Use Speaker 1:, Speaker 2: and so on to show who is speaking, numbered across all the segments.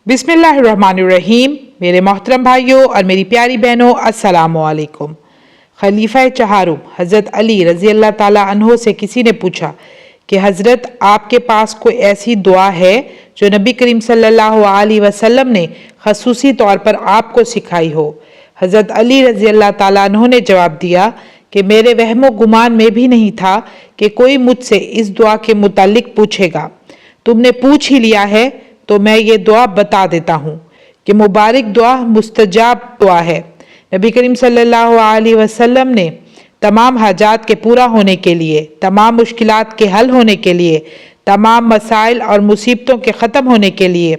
Speaker 1: बिस्मिल्लाहिर्रहमानिर्रहीम। मेरे मोहतरम भाइयों और मेरी प्यारी बहनों, अस्सलामु अलैकुम। खलीफा चहारुम हज़रत अली रज़ी अल्लाह ताला अन्हो से किसी ने पूछा कि हज़रत, आपके पास कोई ऐसी दुआ है जो नबी करीम सल्लल्लाहु अलैहि वसल्लम ने खसूसी तौर पर आपको सिखाई हो? हज़रत अली रज़ी अल्लाह ताला अन्हो ने जवाब दिया कि मेरे वहमो गुमान में भी नहीं था कि कोई मुझसे इस दुआ के मुतालिक पूछेगा। तुमने पूछ ही लिया है तो मैं ये दुआ बता देता हूँ कि मुबारक दुआ मुस्तजाब दुआ है। नबी करीम सल्लल्लाहु अलैहि वसल्लम ने तमाम हाजात के पूरा होने के लिए, तमाम मुश्किलात के हल होने के लिए, तमाम मसाइल और मुसीबतों के ख़त्म होने के लिए,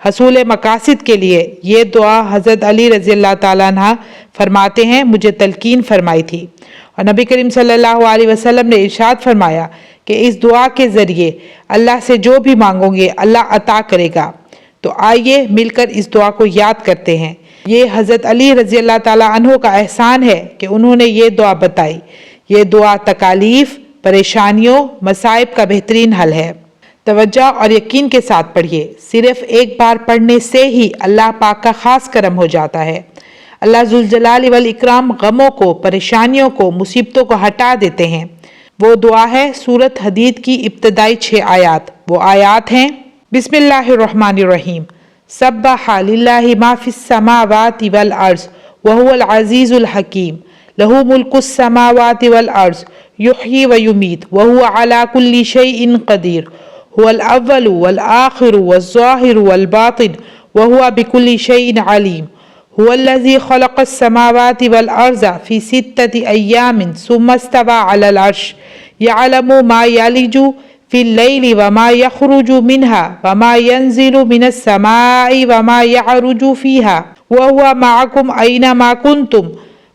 Speaker 1: हसूल मकासिद के लिए ये दुआ हज़रत अली रज़ी अल्लाह ताला अन्हा फरमाते हैं मुझे तलकीन फरमाई थी। और नबी करीम सल्लल्लाहु अलैहि वसल्लम ने इरशाद फरमाया कि इस दुआ के ज़रिए अल्लाह से जो भी मांगोगे अल्लाह अता करेगा। तो आइए मिलकर इस दुआ को याद करते हैं। ये हज़रत अली रज़ी अल्लाह ताला अन्हो का एहसान है कि उन्होंने ये दुआ बताई। ये दुआ तकालीफ, परेशानियों, मसाइब का बेहतरीन हल है। तवज्जो और यकीन के साथ पढ़िए। सिर्फ एक बार पढ़ने से ही अल्लाह पाक का ख़ास करम हो जाता है। अल्लाह ज़ुल जलाल वल इकराम गमों को, परेशानियों को, मुसीबतों को हटा देते हैं। वो दुआ है सूरत हदीद की इब्तदाई 6 आयात। वो आयात हैं, बिस्मिल्लाहिर्रहमानिर्रहीम, सब्बहा लिल्लाहि मा फिस समावाति वल अर्ज़ व हुवल अज़ीज़ुल हकीम, लहू मुल्कुस समावाति वल अर्ज़, युह्यी व युमीत व हुवा अला कुल्ली शैइन क़दीर, हुवल अव्वलु वल आखिरु वज़ ज़ाहिरु वल बातिन व हुवा बिकुल्ली शैइन अलीम, हुवल्लज़ी ख़लक़स समावाति वल अर्ज़ फ़ी सित्तति अय्यामिन सुम्मा इस्तवा अलल अर्श, यअलमु मा यलिजु फिल लैलि व मा यख़रुजु मिन्हा व मा यंज़िलु मिनस समाई व मा यअरुजु फ़ीहा व हुवा मअकुम ऐनमा कुंतुम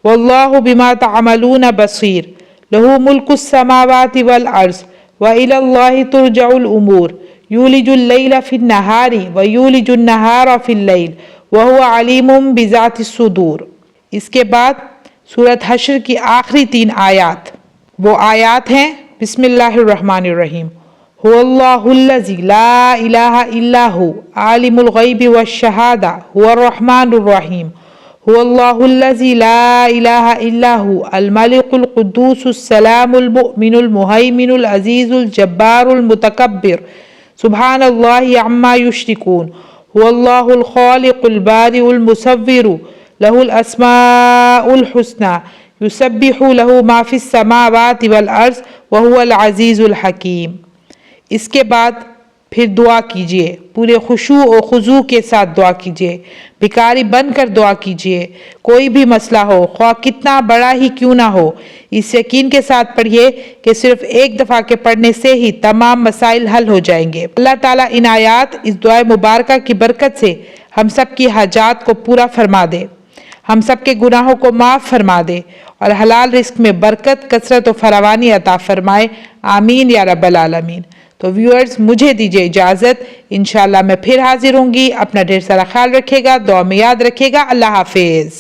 Speaker 1: वल्लाहु बिमा तअमलून बसीर, लहू मुल्कुस समावाति वल अर्ज़ व इलल्लाहि तुरजउल उमूर, यूलिजुल लैला फिन नहारी व यूलिजुन नहारा फिल लैल व हुवा अलीमुम बिज़ातिस सुदूर। इसके बाद सूरत हश्र की आखिरी 3 आयात। वो आयात हैं, बिस्मिल्लाहिर्रहमानिर्रहीम, हुवल्लाहुल्लज़ी ला इलाहा इल्ला हु आलिमुल गैबि वश्शहादा हुवर रहमानुर रहीम, हुवल्लाहुल्लज़ी ला इलाहा इल्ला हु अल मलिकुल कुद्दूसुस सलामुल मुमिनुल मुहैमिनुल अज़ीज़ुल जब्बारुल मुतकब्बिर, सुब्हानल्लाहि अम्मा युश्रिकून, हुवल्लाहुल खालिकुल बारिउल मुसव्विरु, लहुल अस्माउल हुस्ना, युसब्बिहु लहू मा फिस समावाति वल अर्ज़ व हुवल अज़ीज़ुल हकीम। इसके बाद फिर दुआ कीजिए, पूरे खुशू और खुजू के साथ दुआ कीजिए, भिखारी बनकर दुआ कीजिए। कोई भी मसला हो, ख्वाह कितना बड़ा ही क्यों ना हो, इस यकीन के साथ पढ़िए कि सिर्फ एक दफ़ा के पढ़ने से ही तमाम मसाइल हल हो जाएंगे। अल्लाह ताला इन आयात, इस दुआ मुबारका की बरकत से हम सब की हाजात को पूरा फरमा दे, हम सब के गुनाहों को माफ़ फरमा दे और हलाल रिस्क में बरकत, कसरत और फरावानी अता फरमाए। आमीन या रब्बल आलमीन। तो व्यूअर्स, मुझे दीजिए इजाज़त। इंशाअल्लाह मैं फिर हाजिर होंगी। अपना ढेर सारा ख्याल रखिएगा, दुआ में याद रखिएगा। अल्लाह हाफिज़।